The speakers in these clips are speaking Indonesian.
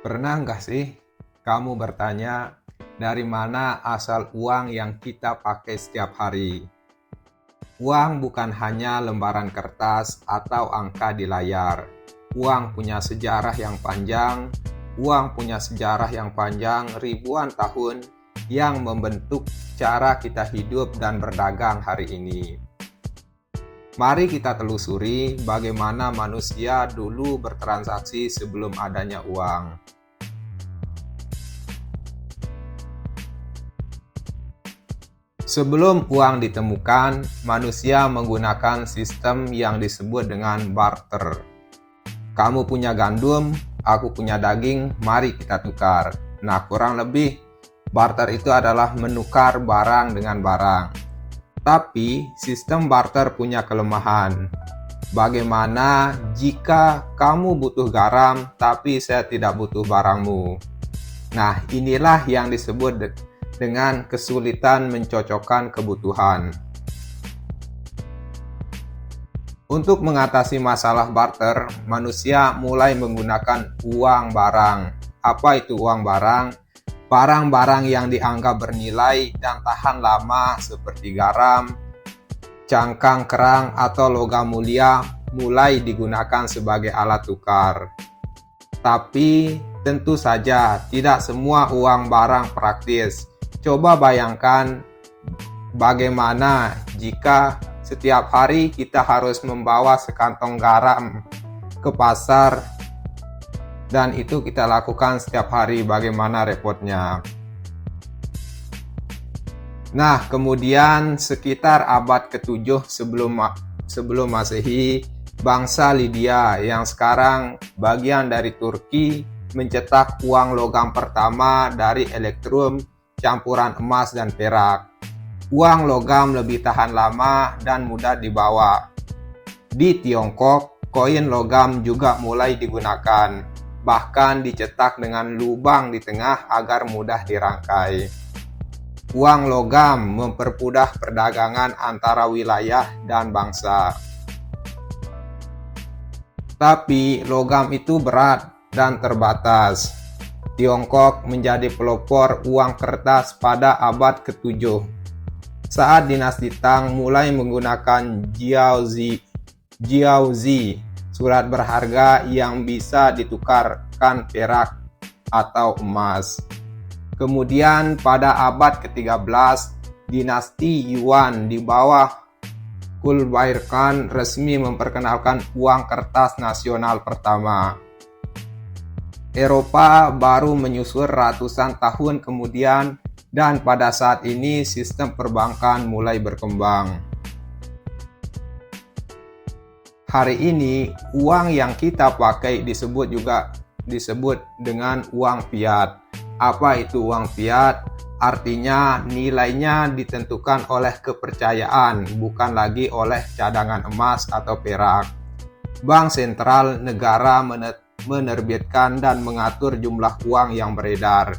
Pernah nggak sih kamu bertanya, dari mana asal uang yang kita pakai setiap hari? Uang bukan hanya lembaran kertas atau angka di layar. Uang punya sejarah yang panjang. Uang punya sejarah yang panjang ribuan tahun yang membentuk cara kita hidup dan berdagang hari ini. Mari kita telusuri bagaimana manusia dulu bertransaksi sebelum adanya uang. Sebelum uang ditemukan, manusia menggunakan sistem yang disebut dengan barter. Kamu punya gandum, aku punya daging, mari kita tukar. Nah, kurang lebih barter itu adalah menukar barang dengan barang. Tapi sistem barter punya kelemahan. Bagaimana jika kamu butuh garam tapi saya tidak butuh barangmu? Nah, inilah yang disebut dengan kesulitan mencocokkan kebutuhan. Untuk mengatasi masalah barter, manusia mulai menggunakan uang barang. Apa itu uang barang? Barang-barang yang dianggap bernilai dan tahan lama seperti garam, cangkang kerang, atau logam mulia mulai digunakan sebagai alat tukar. Tapi tentu saja tidak semua uang barang praktis. Coba bayangkan bagaimana jika setiap hari kita harus membawa sekantong garam ke pasar dan itu kita lakukan setiap hari, bagaimana repotnya. Nah, kemudian sekitar abad ke-7 sebelum Masehi, bangsa Lydia yang sekarang bagian dari Turki mencetak uang logam pertama dari elektrum campuran emas dan perak. Uang logam lebih tahan lama dan mudah dibawa. Di Tiongkok, koin logam juga mulai digunakan, bahkan dicetak dengan lubang di tengah agar mudah dirangkai. Uang logam mempermudah perdagangan antara wilayah dan bangsa. Tapi logam itu berat dan terbatas. Tiongkok menjadi pelopor uang kertas pada abad ke-7. Saat dinasti Tang mulai menggunakan jiaozi, surat berharga yang bisa ditukarkan perak atau emas. Kemudian pada abad ke-13, dinasti Yuan di bawah Kublai Khan resmi memperkenalkan uang kertas nasional pertama. Eropa baru menyusul ratusan tahun kemudian dan pada saat ini sistem perbankan mulai berkembang. Hari ini uang yang kita pakai disebut dengan uang fiat. Apa itu uang fiat? Artinya nilainya ditentukan oleh kepercayaan, bukan lagi oleh cadangan emas atau perak. Bank sentral negara menerbitkan dan mengatur jumlah uang yang beredar.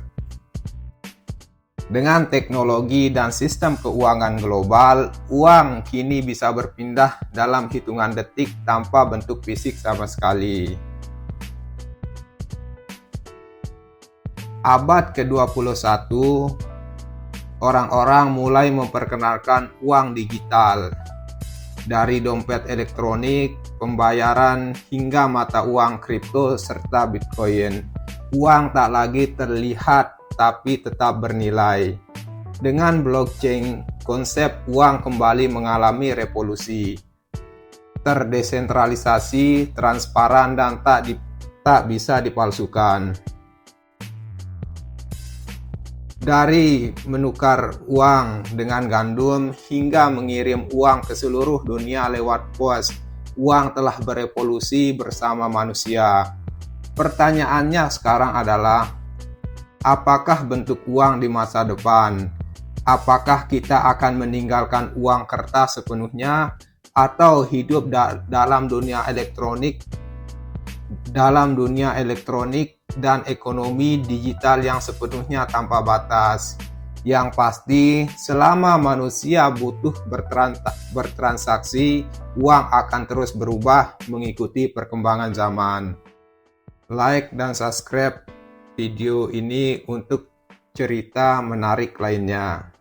Dengan teknologi dan sistem keuangan global, uang kini bisa berpindah dalam hitungan detik tanpa bentuk fisik sama sekali. Abad ke-21, orang-orang mulai memperkenalkan uang digital. Dari dompet elektronik, pembayaran, hingga mata uang kripto serta Bitcoin. Uang tak lagi terlihat tapi tetap bernilai. Dengan blockchain, konsep uang kembali mengalami revolusi. Terdesentralisasi, transparan, dan tak bisa dipalsukan. Dari menukar uang dengan gandum hingga mengirim uang ke seluruh dunia lewat pos, uang telah berevolusi bersama manusia. Pertanyaannya sekarang adalah, apakah bentuk uang di masa depan? Apakah kita akan meninggalkan uang kertas sepenuhnya atau hidup dalam dunia elektronik dan ekonomi digital yang sepenuhnya tanpa batas? Yang pasti, selama manusia butuh bertransaksi, uang akan terus berubah mengikuti perkembangan zaman. Like dan subscribe video ini untuk cerita menarik lainnya.